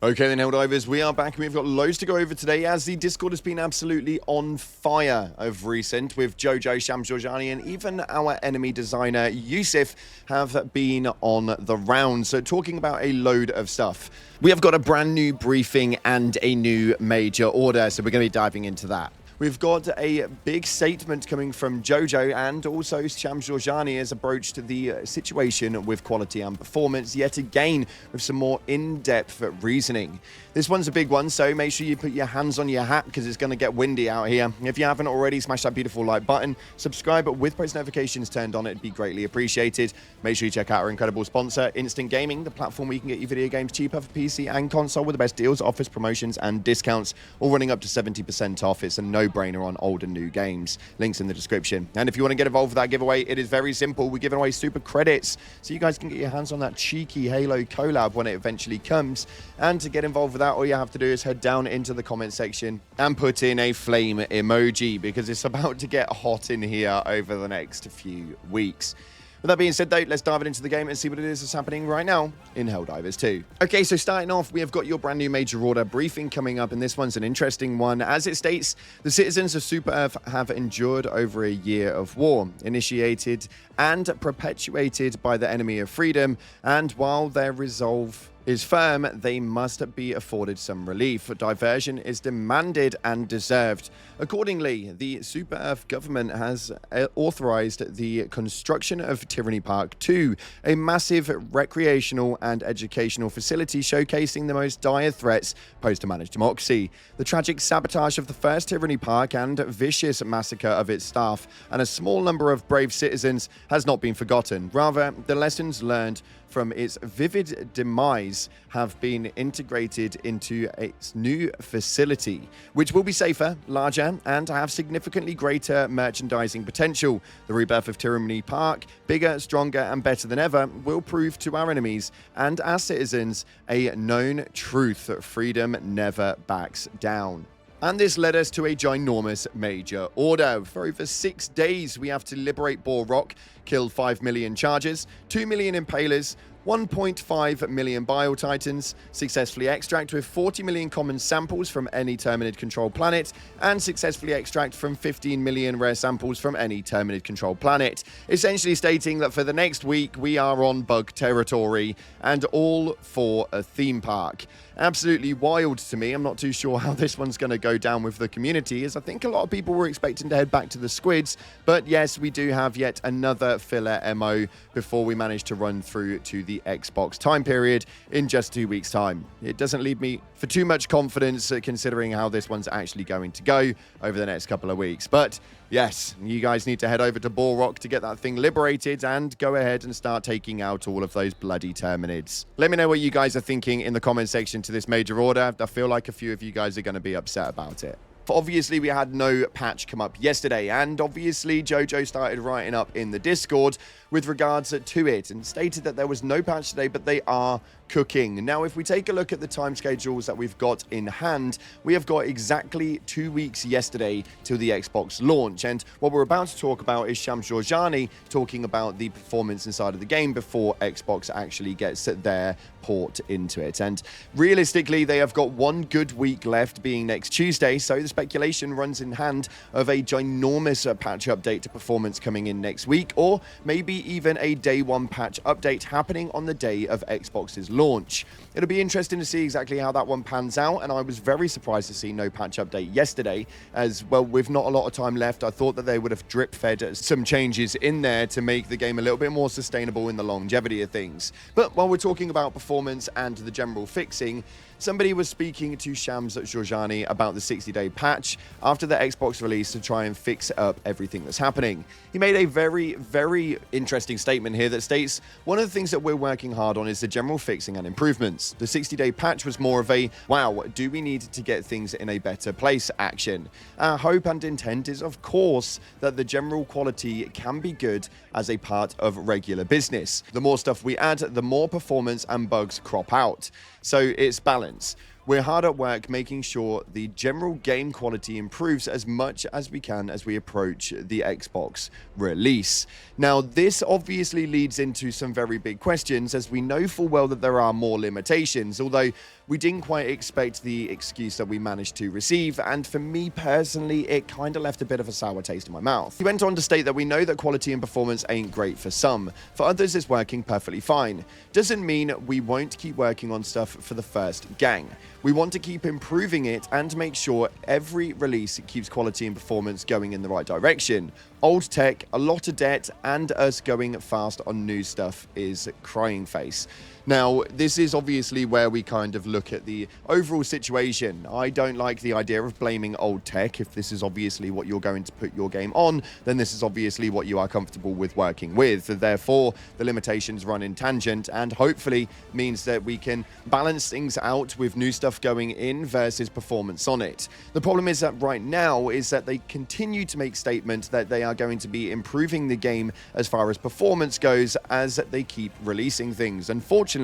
Okay then, Helldivers, we are back and we've got loads to go over today as the Discord has been absolutely on fire of recent with Jojo, Shams Georgiani, and even our enemy designer Yusuf have been on the round. So talking about a load of stuff. We have got a brand new briefing and a new major order, so we're going to be diving into that. We've got a big statement coming from Jojo, and also Shams Georgiani has approached the situation with quality and performance yet again with some more in-depth reasoning. This one's a big one, so make sure you put your hands on your hat because it's going to get windy out here. If you haven't already, smash that beautiful like button, subscribe with post notifications turned on, it'd be greatly appreciated. Make sure you check out our incredible sponsor, Instant Gaming, the platform where you can get your video games cheaper for PC and console with the best deals, offers, promotions and discounts, all running up to 70% off. It's a no-brainer on old and new games. Links in the description. And if you want to get involved with that giveaway, it is very simple. We're giving away super credits so you guys can get your hands on that cheeky Halo collab when it eventually comes. And to get involved with that, all you have to do is head down into the comment section and put in a flame emoji because it's about to get hot in here over the next few weeks. With that being said, though, let's dive into the game and see what it is that's happening right now in Helldivers 2. Okay, so starting off, we have got your brand new major order briefing coming up, and this one's an interesting one. As it states, the citizens of Super Earth have endured over a year of war, initiated and perpetuated by the enemy of freedom, and while their resolve is firm, they must be afforded some relief. Diversion is demanded and deserved. Accordingly, the Super Earth government has authorized the construction of Tyranny Park 2, a massive recreational and educational facility showcasing the most dire threats posed to managed democracy. The tragic sabotage of the first Tyranny Park and vicious massacre of its staff and a small number of brave citizens has not been forgotten. Rather, the lessons learned from its vivid demise have been integrated into its new facility, which will be safer, larger, and have significantly greater merchandising potential. The rebirth of Tyranny Park, bigger, stronger, and better than ever, will prove to our enemies and our citizens a known truth that freedom never backs down. And this led us to a ginormous major order. For over 6 days, we have to liberate Boar Rock, kill 5 million chargers, 2 million impalers, 1.5 million Bile Titans, successfully extract with 40 million common samples from any Terminid-controlled planet, and successfully extract from 15 million rare samples from any Terminid-controlled planet, essentially stating that for the next week we are on bug territory, and all for a theme park. Absolutely wild to me. I'm not too sure how this one's going to go down with the community, as I think a lot of people were expecting to head back to the squids, but yes, we do have yet another filler MO before we manage to run through to the Xbox time period in just 2 weeks' time. It doesn't leave me for too much confidence considering how this one's actually going to go over the next couple of weeks. But yes, you guys need to head over to Boar Rock to get that thing liberated and go ahead and start taking out all of those bloody Terminids. Let me know what you guys are thinking in the comment section to this major order. I feel like a few of you guys are going to be upset about it. Obviously, we had no patch come up yesterday, and obviously Jojo started writing up in the Discord with regards to it and stated that there was no patch today, but they are cooking. Now, if we take a look at the time schedules that we've got in hand, we have got exactly 2 weeks yesterday till the Xbox launch, and what we're about to talk about is Shams Georgiani talking about the performance inside of the game before Xbox actually gets their port into it. And realistically, they have got 1 good week left, being next Tuesday, so the speculation runs in hand of a ginormous patch update to performance coming in next week, or maybe even a day 1 patch update happening on the day of Xbox's launch. It'll be interesting to see exactly how that one pans out, and I was very surprised to see no patch update yesterday, as well, with not a lot of time left. I thought that they would have drip fed some changes in there to make the game a little bit more sustainable in the longevity of things. But while we're talking about performance and the general fixing, somebody was speaking to Shams Georgiani about the 60-day patch after the Xbox release to try and fix up everything that's happening. He made a very, very interesting statement here that states, one of the things that we're working hard on is the general fixing and improvements. The 60-day patch was more of a, wow, do we need to get things in a better place action? Our hope and intent is, of course, that the general quality can be good as a part of regular business. The more stuff we add, the more performance and bugs crop out. So it's balance. We're hard at work making sure the general game quality improves as much as we can as we approach the Xbox release. Now, this obviously leads into some very big questions, as we know full well that there are more limitations, although we didn't quite expect the excuse that we managed to receive, and for me personally, it kind of left a bit of a sour taste in my mouth. He went on to state that we know that quality and performance ain't great for some. For others, it's working perfectly fine. Doesn't mean we won't keep working on stuff for the first gang. We want to keep improving it and make sure every release keeps quality and performance going in the right direction. Old tech, a lot of debt, and us going fast on new stuff is crying face. Now, this is obviously where we kind of look at the overall situation. I don't like the idea of blaming old tech. If this is obviously what you're going to put your game on, then this is obviously what you are comfortable with working with. Therefore, the limitations run in tangent and hopefully means that we can balance things out with new stuff going in versus performance on it. The problem is that right now is that they continue to make statements that they are going to be improving the game as far as performance goes as they keep releasing things. Unfortunately,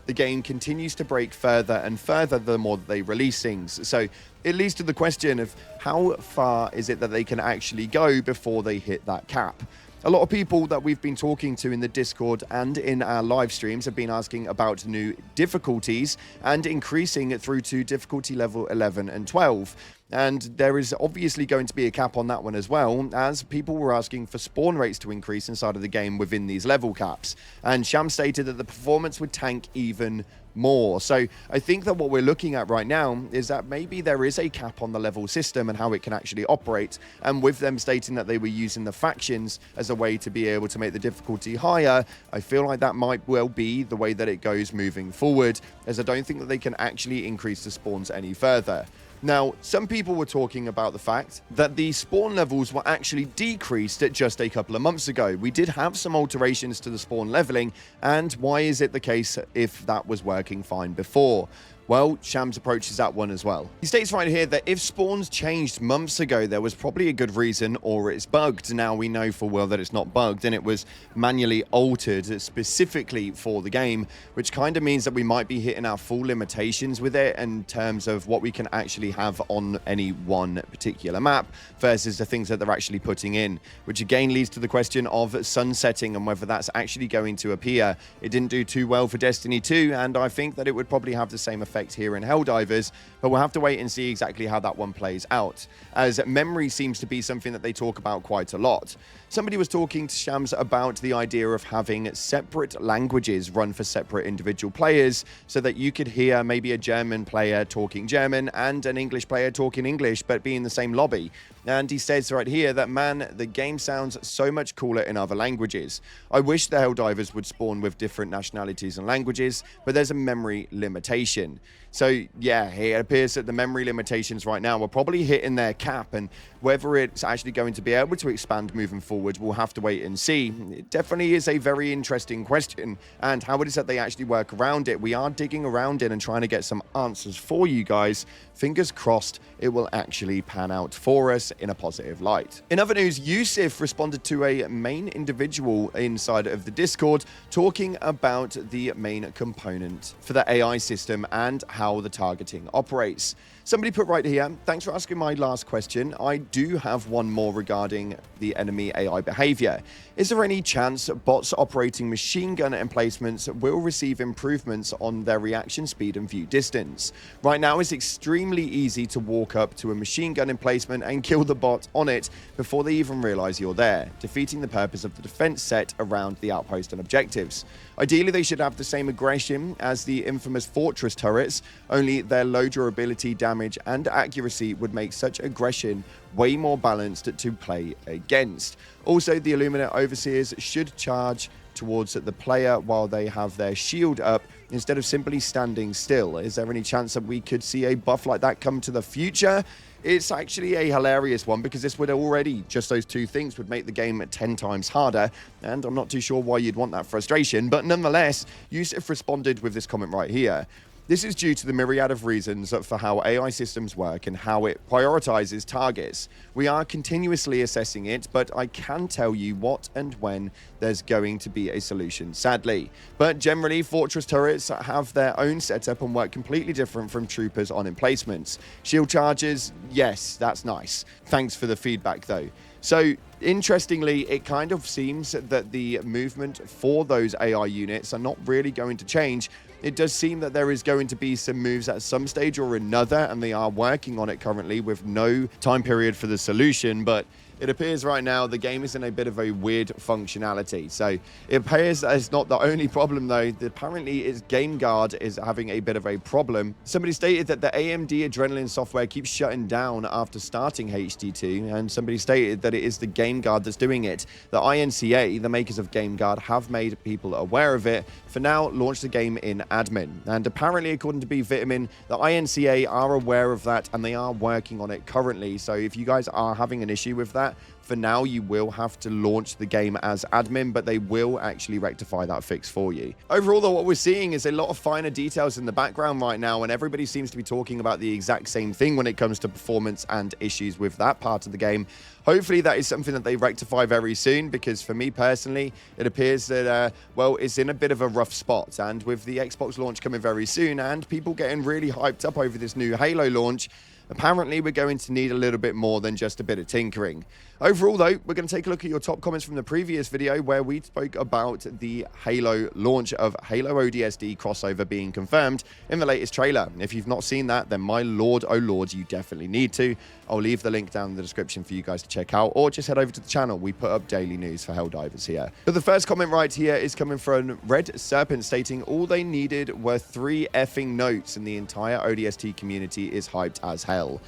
the game continues to break further and further the more that they release things. So it leads to the question of how far is it that they can actually go before they hit that cap? A lot of people that we've been talking to in the Discord and in our live streams have been asking about new difficulties and increasing it through to difficulty level 11 and 12. And there is obviously going to be a cap on that one as well, as people were asking for spawn rates to increase inside of the game within these level caps. And Sham stated that the performance would tank even more. So I think that what we're looking at right now is that maybe there is a cap on the level system and how it can actually operate. And with them stating that they were using the factions as a way to be able to make the difficulty higher, I feel like that might well be the way that it goes moving forward, as I don't think that they can actually increase the spawns any further. Now, some people were talking about the fact that the spawn levels were actually decreased just a couple of months ago. We did have some alterations to the spawn leveling, and why is it the case if that was working fine before? Well, Shams approaches that one as well. He states right here that if spawns changed months ago, there was probably a good reason, or it's bugged. Now we know full well that it's not bugged, and it was manually altered specifically for the game, which kind of means that we might be hitting our full limitations with it in terms of what we can actually have on any one particular map versus the things that they're actually putting in, which again leads to the question of sunsetting and whether that's actually going to appear. It didn't do too well for Destiny 2, and I think that it would probably have the same effect here in Helldivers, but we'll have to wait and see exactly how that one plays out, as memory seems to be something that they talk about quite a lot. Somebody was talking to Shams about the idea of having separate languages run for separate individual players so that you could hear maybe a German player talking German and an English player talking English, but be in the same lobby. And he says right here that, man, the game sounds so much cooler in other languages. I wish the Helldivers would spawn with different nationalities and languages, but there's a memory limitation. So, yeah, it appears that the memory limitations right now are probably hitting their cap, and whether it's actually going to be able to expand moving forward, we'll have to wait and see. It definitely is a very interesting question, and how it is that they actually work around it. We are digging around it and trying to get some answers for you guys. Fingers crossed it will actually pan out for us in a positive light. In other news, Yusuf responded to a main individual inside of the Discord talking about the main component for the AI system and how the targeting operates. Somebody put right here, thanks for asking my last question. I do have one more regarding the enemy AI behavior. Is there any chance bots operating machine gun emplacements will receive improvements on their reaction speed and view distance? Right now, it's extremely easy to walk up to a machine gun emplacement and kill the bot on it before they even realize you're there, defeating the purpose of the defense set around the outpost and objectives. Ideally, they should have the same aggression as the infamous fortress turrets, only their low durability, damage, and accuracy would make such aggression way more balanced to play against. Also, the Illuminate Overseers should charge towards the player while they have their shield up instead of simply standing still. Is there any chance that we could see a buff like that come to the future? It's actually a hilarious one because this would already, just those two things, would make the game 10 times harder, and I'm not too sure why you'd want that frustration, but nonetheless, Yusuf responded with this comment right here. This is due to the myriad of reasons for how AI systems work and how it prioritizes targets. We are continuously assessing it, but I can tell you what and when there's going to be a solution, sadly. But generally, fortress turrets have their own setup and work completely different from troopers on emplacements. Shield charges, yes, that's nice. Thanks for the feedback, though. So, interestingly, it kind of seems that the movement for those AI units are not really going to change, It does seem that there is going to be some moves at some stage or another, and they are working on it currently with no time period for the solution, but it appears right now the game is in a bit of a weird functionality. So it appears that it's not the only problem, though. Apparently, its game guard is having a bit of a problem. Somebody stated that the AMD Adrenaline software keeps shutting down after starting HD2, and somebody stated that it is the game guard that's doing it. The INCA, the makers of Game Guard, have made people aware of it. For now, launched the game in admin. And apparently, according to B Vitamin, the INCA are aware of that, and they are working on it currently. So if you guys are having an issue with that, for now, you will have to launch the game as admin, but they will actually rectify that fix for you. Overall, though, what we're seeing is a lot of finer details in the background right now, and everybody seems to be talking about the exact same thing when it comes to performance and issues with that part of the game. Hopefully, that is something that they rectify very soon, because for me personally, it appears that, well, it's in a bit of a rough spot. And with the Xbox launch coming very soon and people getting really hyped up over this new Halo launch, apparently, we're going to need a little bit more than just a bit of tinkering. Overall, though, we're going to take a look at your top comments from the previous video where we spoke about the Halo launch of Halo ODST crossover being confirmed in the latest trailer. If you've not seen that, then my lord, oh lord, you definitely need to. I'll leave the link down in the description for you guys to check out, or just head over to the channel. We put up daily news for Helldivers here. But the first comment right here is coming from Red Serpent, stating all they needed were 3 effing notes and the entire ODST community is hyped as hell.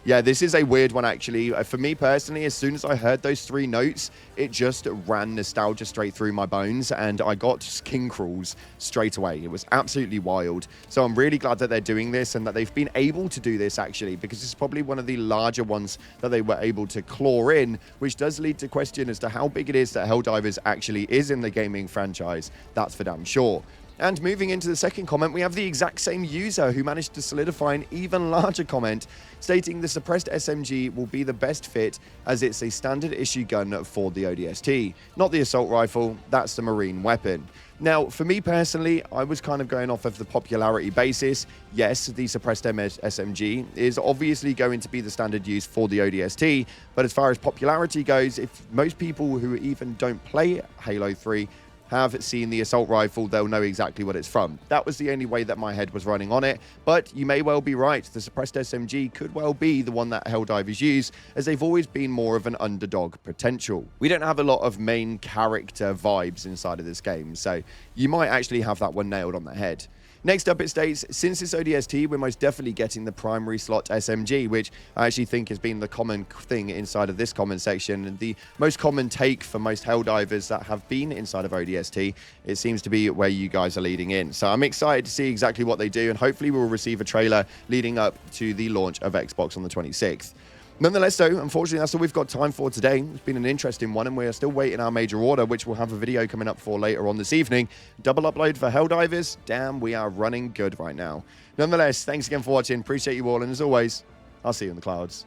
Yeah, this is a weird one, actually. For me personally, as soon as I heard those 3 notes, it just ran nostalgia straight through my bones, and I got skin crawls straight away. It was absolutely wild. So I'm really glad that they're doing this and that they've been able to do this, actually, because it's probably one of the larger ones that they were able to claw in, which does lead to question as to how big it is that Helldivers actually is in the gaming franchise. That's for damn sure. And moving into the second comment, we have the exact same user who managed to solidify an even larger comment, stating the suppressed SMG will be the best fit as it's a standard issue gun for the ODST. Not the assault rifle, that's the marine weapon. Now, for me personally, I was kind of going off of the popularity basis. Yes, the suppressed SMG is obviously going to be the standard use for the ODST, but as far as popularity goes, if most people who even don't play Halo 3 have seen the assault rifle, they'll know exactly what it's from. That was the only way that my head was running on it, but you may well be right. The suppressed SMG could well be the one that Helldivers use, as they've always been more of an underdog potential. We don't have a lot of main character vibes inside of this game, so you might actually have that one nailed on the head. Next up, it states, since it's ODST, we're most definitely getting the primary slot SMG, which I actually think has been the common thing inside of this comment section. And the most common take for most Helldivers that have been inside of ODST, it seems to be where you guys are leading in. So I'm excited to see exactly what they do, and hopefully we'll receive a trailer leading up to the launch of Xbox on the 26th. Nonetheless, though, unfortunately, that's all we've got time for today. It's been an interesting one, and we are still waiting our major order, which we'll have a video coming up for later on this evening. Double upload for Helldivers. Damn, we are running good right now. Nonetheless, thanks again for watching. Appreciate you all, and as always, I'll see you in the clouds.